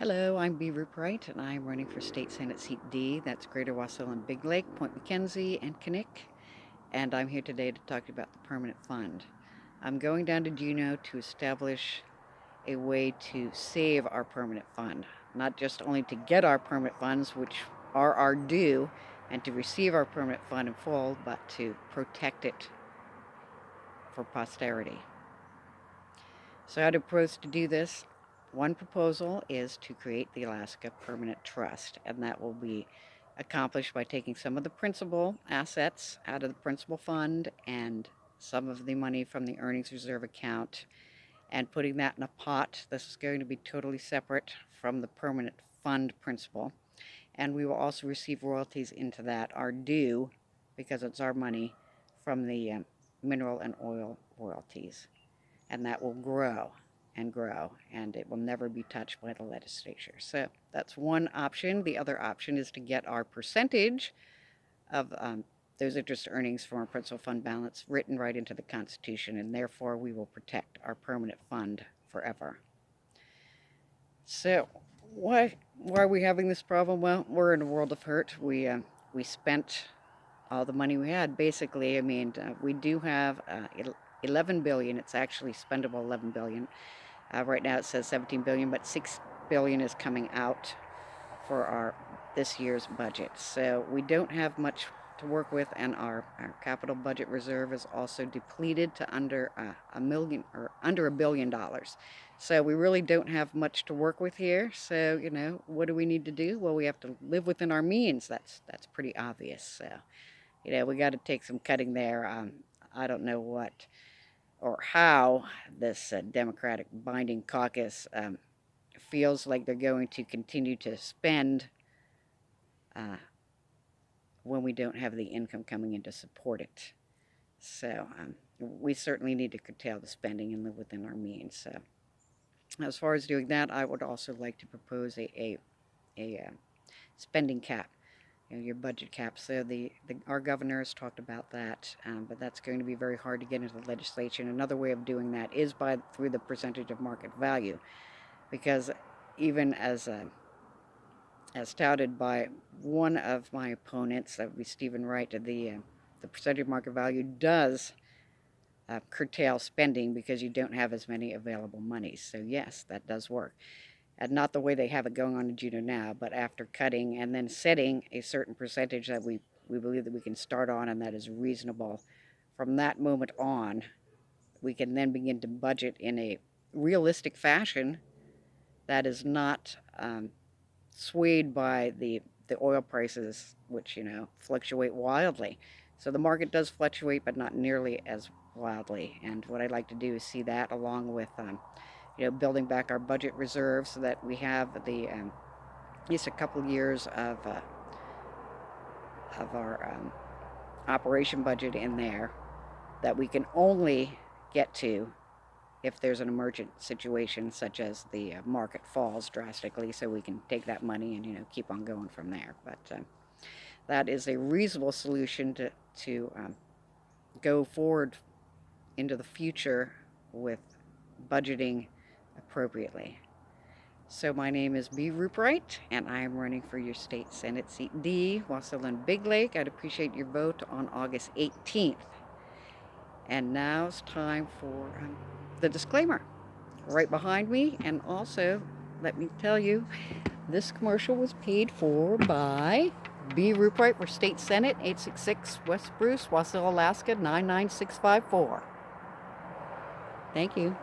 Hello, I'm Rupright, and I'm running for State Senate Seat D. That's Greater Wassail and Big Lake, Point McKenzie, and Kinnick. And I'm here today to talk about the permanent fund. I'm going down to Juneau to establish a way to save our permanent fund, not just only to get our permanent funds, which are our due, and to receive our permanent fund in full, but to protect it for posterity. So how to propose to do this? One proposal is to create the Alaska Permanent Trust, and that will be accomplished by taking some of the principal assets out of the principal fund and some of the money from the earnings reserve account and putting that in a pot. This is going to be totally separate from the permanent fund principal. And we will also receive royalties into that, our due, because it's our money, from the mineral and oil royalties. And that will grow and grow, and it will never be touched by the legislature. So that's one option. The other option is to get our percentage of those interest earnings from our principal fund balance written right into the Constitution, and therefore we will protect our permanent fund forever. So why are we having this problem? Well, we're in a world of hurt. We spent all the money we had, basically. I mean, we do have 11 billion. It's actually spendable 11 billion. Right now it says 17 billion, but 6 billion is coming out for our this year's budget. So we don't have much to work with, and our capital budget reserve is also depleted to under under $1 billion. So we really don't have much to work with here. So, what do we need to do? Well, we have to live within our means. That's pretty obvious. So, we got to take some cutting there. I don't know what or how this Democratic binding caucus feels like they're going to continue to spend uh, when we don't have the income coming in to support it. So we certainly need to curtail the spending and live within our means. So as far as doing that, I would also like to propose a spending cap, your budget cap. So our governor has talked about that, but that's going to be very hard to get into the legislation. Another way of doing that is through the percentage of market value, because even as touted by one of my opponents, that would be Stephen Wright, the percentage of market value does curtail spending because you don't have as many available monies. So yes, that does work. And not the way they have it going on in Juneau now, but after cutting and then setting a certain percentage that we believe that we can start on and that is reasonable. From that moment on, we can then begin to budget in a realistic fashion that is not swayed by the oil prices, which fluctuate wildly. So the market does fluctuate, but not nearly as wildly. And what I'd like to do is see that along with building back our budget reserve so that we have at least a couple years of our operation budget in there that we can only get to if there's an emergent situation such as the market falls drastically, so we can take that money and keep on going from there. But that is a reasonable solution to go forward into the future with budgeting appropriately. So my name is Rupright, and I am running for your state Senate seat D, Wassail and Big Lake. I'd appreciate your vote on August 18th. And now's time for the disclaimer right behind me. And also, let me tell you, this commercial was paid for by Rupright for State Senate, 866 West Bruce, Wassail, Alaska, 99654. Thank you.